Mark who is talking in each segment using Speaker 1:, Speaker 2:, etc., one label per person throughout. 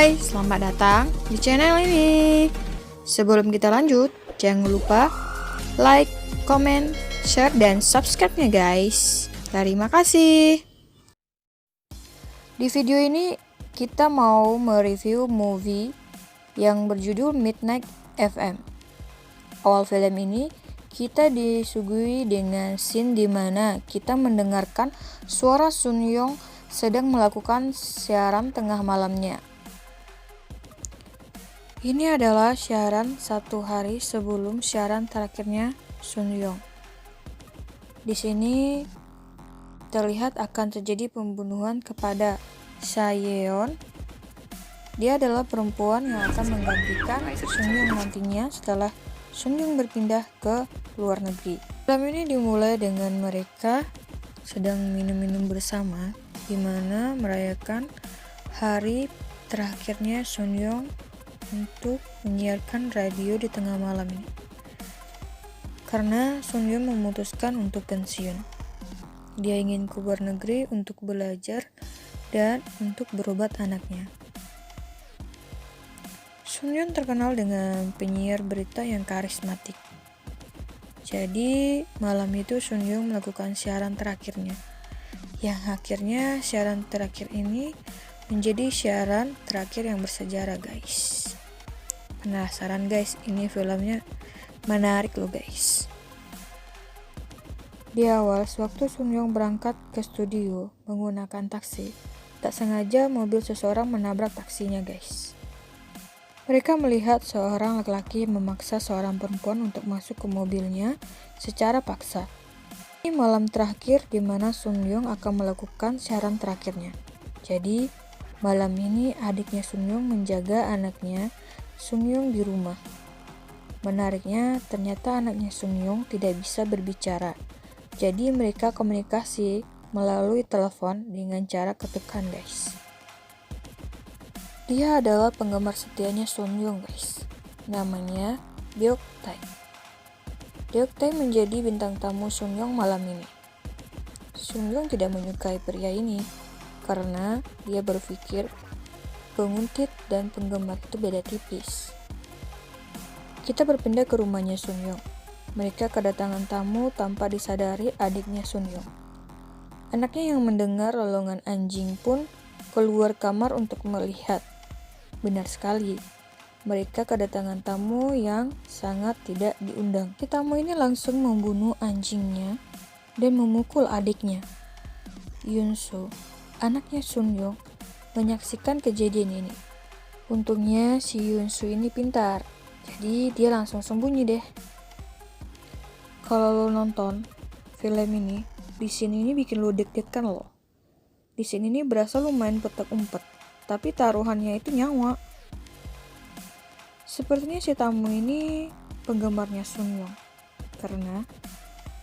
Speaker 1: Hai, selamat datang di channel ini. Sebelum kita lanjut, jangan lupa like, comment, share, dan subscribe-nya guys. Terima kasih. Di video ini kita mau mereview movie yang berjudul Midnight FM. Awal film ini kita disuguhi dengan scene di mana kita mendengarkan suara Sun Young sedang melakukan siaran tengah malamnya. Ini adalah siaran satu hari sebelum siaran terakhirnya Sun Young. Di sini terlihat akan terjadi pembunuhan kepada Cha Yeon. Dia adalah perempuan yang akan menggantikan Sun Young nantinya setelah Sun Young berpindah ke luar negeri. Film ini dimulai dengan mereka sedang minum-minum bersama, di mana merayakan hari terakhirnya Sun Young untuk menyiarkan radio di tengah malam ini. Karena Sun Young memutuskan untuk pensiun. Dia ingin ke luar negeri untuk belajar dan untuk berobat anaknya. Sun Young terkenal dengan penyiar berita yang karismatik. Jadi malam itu Sun Young melakukan siaran terakhirnya. Yang akhirnya siaran terakhir ini menjadi siaran terakhir yang bersejarah guys. Penasaran guys, ini filmnya menarik loh guys. Di awal, sewaktu Sun Young berangkat ke studio menggunakan taksi, tak sengaja mobil seseorang menabrak taksinya guys. Mereka melihat seorang laki-laki memaksa seorang perempuan untuk masuk ke mobilnya secara paksa. Ini malam terakhir di mana Sun Young akan melakukan siaran terakhirnya. Jadi, malam ini adiknya Sun Young menjaga anaknya Sun Young di rumah. Menariknya, ternyata anaknya Sun Young tidak bisa berbicara. Jadi mereka komunikasi melalui telepon dengan cara ketukan guys. Dia adalah penggemar setianya Sun Young guys. Namanya Deok Tae. Deok Tae menjadi bintang tamu Sun Young malam ini. Sun Young tidak menyukai pria ini karena dia berpikir penguntit dan penggemar itu beda tipis. Kita berpindah ke rumahnya Sun Young. Mereka kedatangan tamu tanpa disadari adiknya Sun Young. Anaknya yang mendengar lolongan anjing pun keluar kamar untuk melihat. Benar sekali, mereka kedatangan tamu yang sangat tidak diundang. Tamu ini langsung membunuh anjingnya dan memukul adiknya. Yoon Soo, anaknya Sun Young, menyaksikan kejadian ini. Untungnya si Yoon Soo ini pintar, jadi dia langsung sembunyi deh. Kalau lo nonton film ini, di sini ini bikin lo deg-degan loh. Di sini ini berasa lo main petak umpet, tapi taruhannya itu nyawa. Sepertinya si tamu ini penggemarnya Sun Young, karena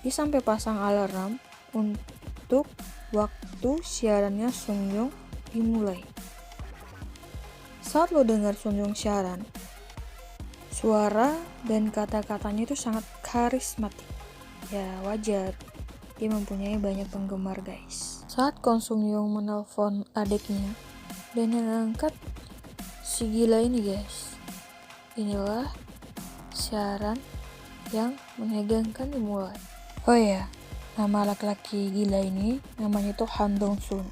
Speaker 1: dia sampai pasang alarm untuk waktu siarannya Sun Young dimulai. Saat lo dengar Sun Young siaran, suara dan kata-katanya itu sangat karismatik. Ya wajar, dia mempunyai banyak penggemar guys. Saat Kong Sun Young menelpon adiknya dan yang angkat si gila ini guys. Inilah siaran yang menegangkan dimulai. Oh ya, nama laki-laki gila ini namanya tuh Han Dong Sun.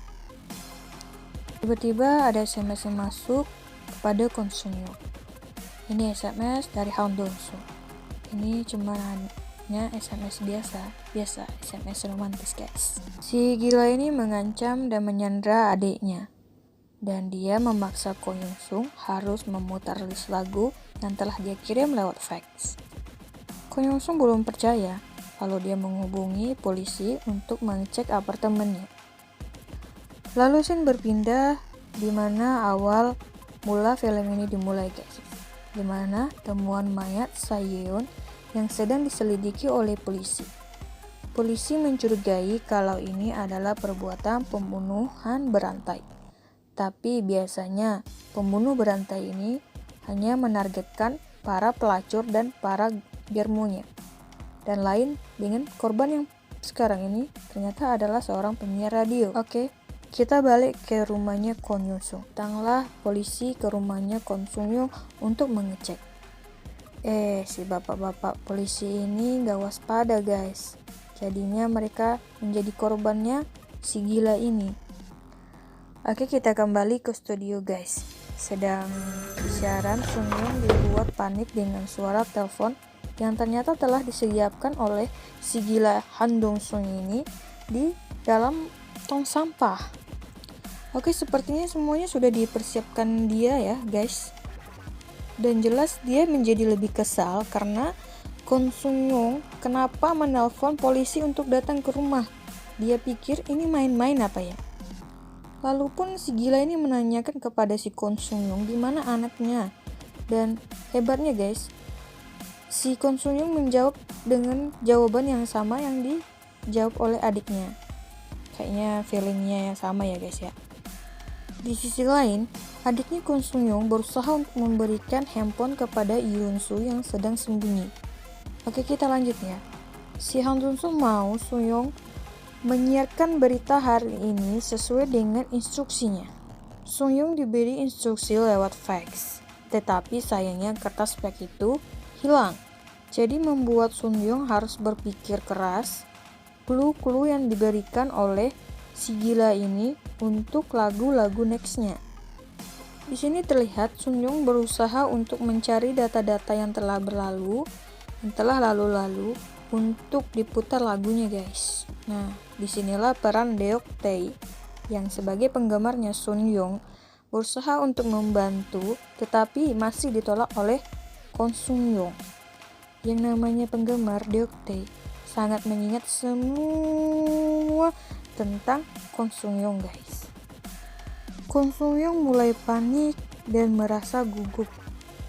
Speaker 1: Tiba-tiba ada SMS yang masuk kepada Kong Sun Young. Ini SMS dari Han Dong Sun. Ini cuma hanya SMS biasa SMS romantis guys. Si gila ini mengancam dan menyandra adiknya. Dan dia memaksa Ko Young Sung harus memutar list lagu yang telah dia kirim lewat fax. Ko Young Sung belum percaya, lalu dia menghubungi polisi untuk mengecek apartemennya. Lalu scene berpindah di mana awal mula film ini dimulai guys. Di mana temuan mayat Cha Yeon yang sedang diselidiki oleh polisi. Polisi mencurigai kalau ini adalah perbuatan pembunuhan berantai. Tapi biasanya pembunuh berantai ini hanya menargetkan para pelacur dan para germonya. Dan lain dengan korban yang sekarang ini ternyata adalah seorang penyiar radio. Oke. Kita balik ke rumahnya Kwon Yun-sung. Datanglah polisi ke rumahnya Kwon Sung-young untuk mengecek. Si bapak-bapak polisi ini gak waspada guys. Jadinya mereka menjadi korbannya si gila ini. Oke, kita kembali ke studio guys. Sedang siaran, Sung-young dibuat panik dengan suara telepon yang ternyata telah disiapkan oleh si gila Han Dong-sung ini di dalam tong sampah. Oke, sepertinya semuanya sudah dipersiapkan dia ya guys. Dan jelas dia menjadi lebih kesal karena Kwon Sung-young kenapa menelpon polisi untuk datang ke rumah. Dia pikir ini main-main apa ya. Lalu pun si gila ini menanyakan kepada si Kwon Sung-young di mana anaknya. Dan hebatnya guys, si Kwon Sung-young menjawab dengan jawaban yang sama yang dijawab oleh adiknya. Kayaknya feelingnya yang sama ya guys ya. Di sisi lain, adiknya Kwon Sung-young berusaha untuk memberikan handphone kepada Yoon-soo yang sedang sembunyi. Oke, kita lanjut ya. Si Han Dong-soo mau Sung-young menyiarkan berita hari ini sesuai dengan instruksinya. Sung-young diberi instruksi lewat fax, tetapi sayangnya kertas fax itu hilang. Jadi membuat Sung-young harus berpikir keras clue-clue yang diberikan oleh si gila ini untuk lagu-lagu nextnya. Di sini terlihat Sung-young berusaha untuk mencari data-data yang telah berlalu, yang telah lalu-lalu untuk diputar lagunya guys. Nah, disinilah peran Deok Tae yang sebagai penggemarnya Sung-young berusaha untuk membantu, tetapi masih ditolak oleh Kwon Sung-young. Yang namanya penggemar Deok Tae sangat mengingat semua tentang Kwon Sung-young guys. Kwon Sung-young mulai panik dan merasa gugup.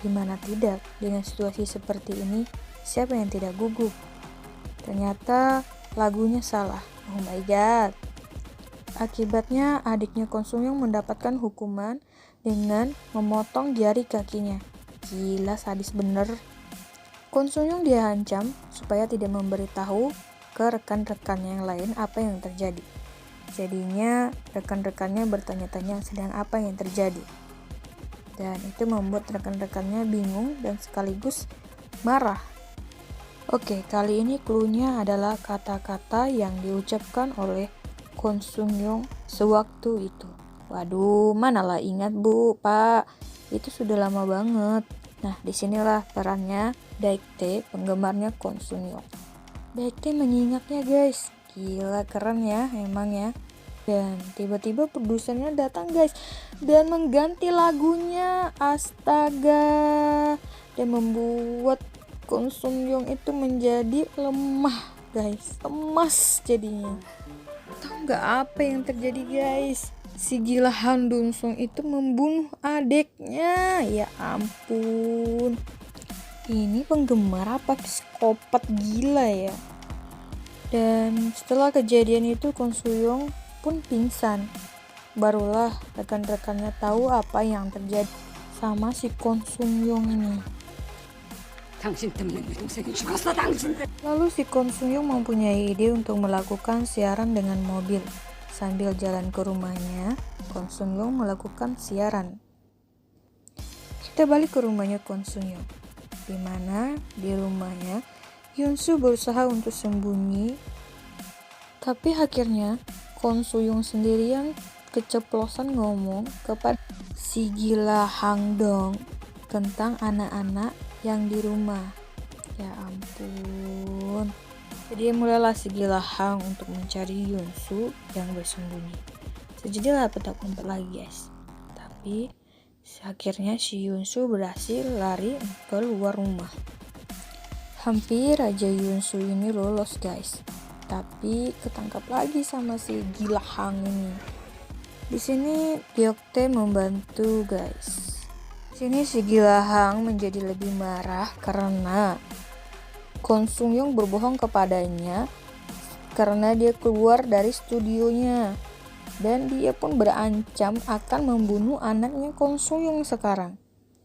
Speaker 1: Gimana tidak, dengan situasi seperti ini, siapa yang tidak gugup? Ternyata lagunya salah. Oh my god. Akibatnya adiknya Kwon Sung-young mendapatkan hukuman dengan memotong jari kakinya. Gila, sadis bener. Kwon Sung-young diancam supaya tidak memberitahu ke rekan-rekan yang lain apa yang terjadi. Jadinya rekan-rekannya bertanya-tanya sedang apa yang terjadi. Dan itu membuat rekan-rekannya bingung dan sekaligus marah. Oke, kali ini clue-nya adalah kata-kata yang diucapkan oleh Kwon Sung-young sewaktu itu. Waduh, manalah ingat bu, pak. Itu sudah lama banget. Nah, disinilah perannya Daik-tae, penggemarnya Kwon Sung-young. Daik-tae mengingatnya guys. Gila, keren ya emang ya. Dan tiba-tiba produsernya datang guys dan mengganti lagunya. Astaga. Dan membuat Kwon Sung-young itu menjadi lemah guys. Lemas jadinya. Tahu nggak apa yang terjadi guys? Si gila Han Dong-sung itu membunuh adiknya. Ya ampun. Ini penggemar apa psikopat gila ya. Dan setelah kejadian itu Kwon Sung-young pun pingsan. Barulah rekan-rekannya tahu apa yang terjadi sama si Kwon Sung-young ini. Lalu si Kwon Sung-young mempunyai ide untuk melakukan siaran dengan mobil. Sambil jalan ke rumahnya, Kwon Sung-young melakukan siaran. Kita balik ke rumahnya Kwon Sung-young, di mana di rumahnya Yoon-soo berusaha untuk sembunyi, tapi akhirnya Kwon Sung-young sendirian keceplosan ngomong kepada si gila Hang Dong tentang anak-anak yang di rumah. Ya ampun. Jadi mulailah si gila Hang untuk mencari Yoon-soo yang bersembunyi. Sejadilah petak umpet lagi guys. Tapi akhirnya si Yoon-soo berhasil lari keluar rumah. Hampir aja Yoon-soo ini lolos guys. Tapi ketangkap lagi sama si gila Hang ini. Di sini Deok-tae membantu guys. Di sini si gila Hang menjadi lebih marah karena Kwon Sung-young berbohong kepadanya karena dia keluar dari studionya. Dan dia pun berancam akan membunuh anaknya Kwon Sung-young sekarang.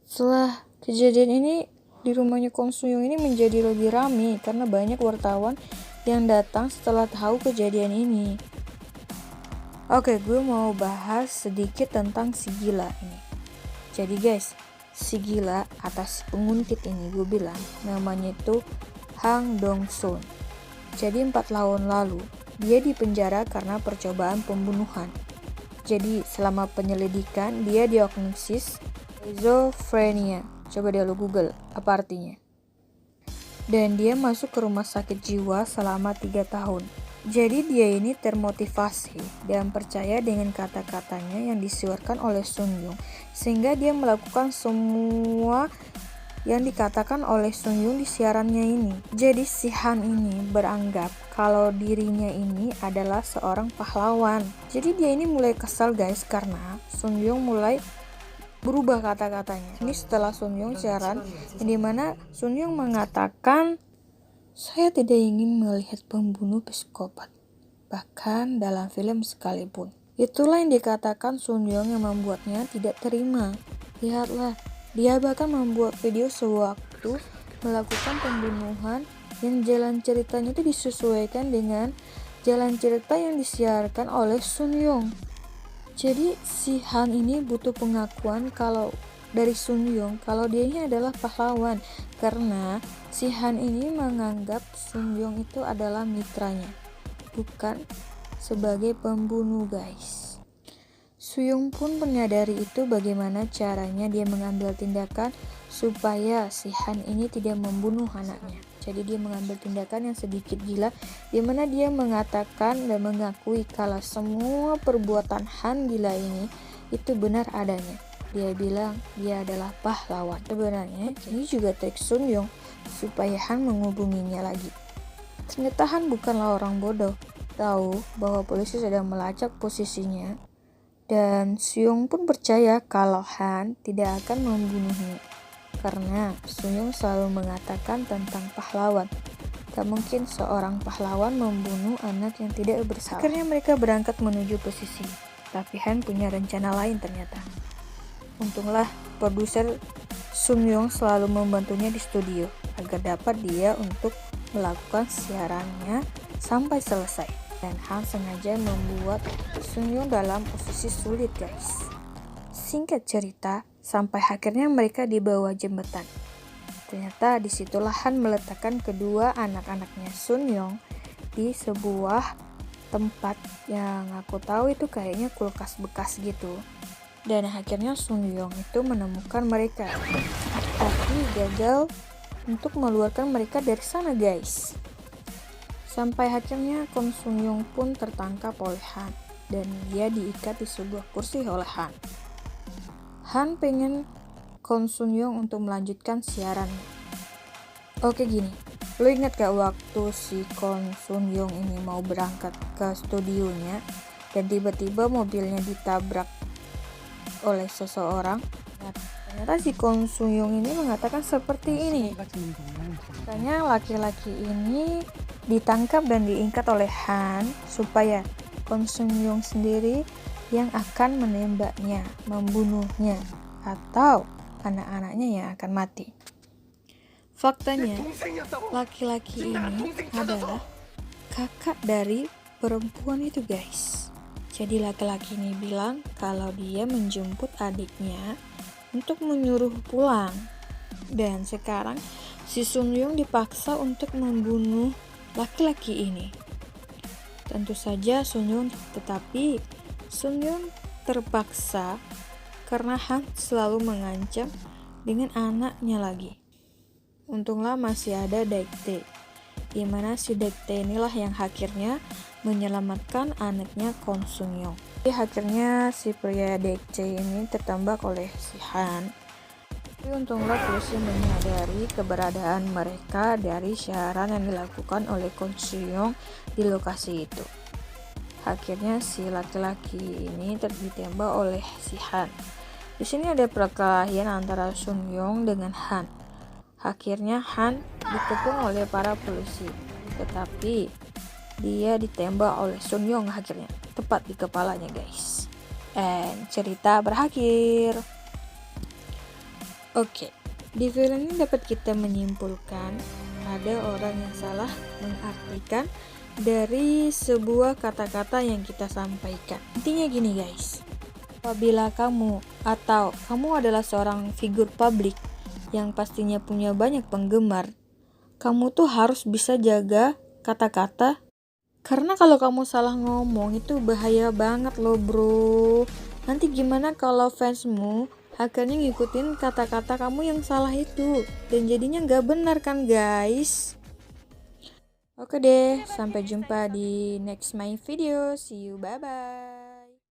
Speaker 1: Setelah kejadian ini, di rumahnya Kwon Sung-young ini menjadi lebih ramai karena banyak wartawan yang datang setelah tahu kejadian ini. Oke, gue mau bahas sedikit tentang si gila ini. Jadi guys, si gila atas penguntit ini gue bilang namanya itu Han Dong-sun. Jadi 4 tahun lalu dia dipenjara karena percobaan pembunuhan. Jadi selama penyelidikan dia diagnosis schizophrenia. Coba deh lo Google apa artinya. Dan dia masuk ke rumah sakit jiwa selama 3 tahun. Jadi dia ini termotivasi dan percaya dengan kata-katanya yang disuarakan oleh Sun Yung, sehingga dia melakukan semua yang dikatakan oleh Sun Yung di siarannya ini. Jadi si Han ini beranggap kalau dirinya ini adalah seorang pahlawan. Jadi dia ini mulai kesal guys karena Sun Yung mulai berubah kata-katanya. Ini setelah Sun Yung siaran, yang dimana Sun Yung mengatakan, "Saya tidak ingin melihat pembunuh psikopat, bahkan dalam film sekalipun." Itulah yang dikatakan Sun Yung yang membuatnya tidak terima. Lihatlah, dia bahkan membuat video sewaktu melakukan pembunuhan yang jalan ceritanya itu disesuaikan dengan jalan cerita yang disiarkan oleh Sun Yung. Jadi si Han ini butuh pengakuan dari Sun Yung kalau dia ini adalah pahlawan, karena si Han ini menganggap Sun Yung itu adalah mitranya, bukan sebagai pembunuh guys. Sun Yung pun menyadari itu, bagaimana caranya dia mengambil tindakan supaya si Han ini tidak membunuh anaknya. Jadi dia mengambil tindakan yang sedikit gila, di mana dia mengatakan dan mengakui kalau semua perbuatan Han gila ini itu benar adanya. Dia bilang dia adalah pahlawan. Sebenarnya ini juga trik Sun Yung supaya Han menghubunginya lagi. Ternyata Han bukanlah orang bodoh, tahu bahwa polisi sedang melacak posisinya, dan Sun Yung pun percaya kalau Han tidak akan membunuhnya karena Sun Yung selalu mengatakan tentang pahlawan. Gak mungkin seorang pahlawan membunuh anak yang tidak bersalah. Akhirnya mereka berangkat menuju posisi, tapi Han punya rencana lain ternyata. Untunglah produser Sun Yung selalu membantunya di studio agar dapat dia untuk melakukan siarannya sampai selesai. Dan Han sengaja membuat Sun Yung dalam posisi sulit guys. Singkat cerita, sampai akhirnya mereka di bawah jembatan. Ternyata disitulah Han meletakkan kedua anak-anaknya Sun Yung di sebuah tempat yang aku tahu itu kayaknya kulkas bekas gitu. Dan akhirnya Sun Yung itu menemukan mereka, tapi gagal untuk mengeluarkan mereka dari sana guys. Sampai akhirnya Kon Sun Yung pun tertangkap oleh Han, dan dia diikat di sebuah kursi oleh Han. Han pengen Kon Sun Yung untuk melanjutkan siarannya. Oke gini, lo ingat gak waktu si Kon Sun Yung ini mau berangkat ke studionya dan tiba-tiba mobilnya ditabrak oleh seseorang? Nah, ternyata si Kon Sun Yung ini mengatakan seperti ini. Katanya laki-laki ini ditangkap dan diikat oleh Han supaya Kon Sun Yung sendiri yang akan menembaknya, membunuhnya, atau anak-anaknya yang akan mati. Faktanya, laki-laki ini adalah kakak dari perempuan itu guys. Jadi laki-laki ini bilang kalau dia menjemput adiknya untuk menyuruh pulang. Dan sekarang si Sun Yung dipaksa untuk membunuh laki-laki ini. Tentu saja tetapi Sun Yung terpaksa karena Han selalu mengancam dengan anaknya lagi. Untunglah masih ada Daek-tae, di mana si Daek-tae inilah yang akhirnya menyelamatkan anaknya Kon Sun Yung. Jadi akhirnya si pria Daek-tae ini tertembak oleh si Han. Tapi untunglah polisi menyadari keberadaan mereka dari siaran yang dilakukan oleh Kon Sun Yung di lokasi itu. Akhirnya si laki-laki ini ditembak oleh si Han. Di sini ada perkelahian antara Sun Yung dengan Han. Akhirnya Han dikepung oleh para polisi, tetapi dia ditembak oleh Sun Yung akhirnya, tepat di kepalanya guys. Dan cerita berakhir. Oke, di film ini dapat kita menyimpulkan ada orang yang salah mengartikan dari sebuah kata-kata yang kita sampaikan. Intinya gini guys, apabila kamu atau kamu adalah seorang figur publik yang pastinya punya banyak penggemar, kamu tuh harus bisa jaga kata-kata, karena kalau kamu salah ngomong itu bahaya banget loh bro. Nanti gimana kalau fansmu akhirnya ngikutin kata-kata kamu yang salah itu, dan jadinya nggak benar kan guys. Oke deh, sampai jumpa di next my video. See you, bye bye.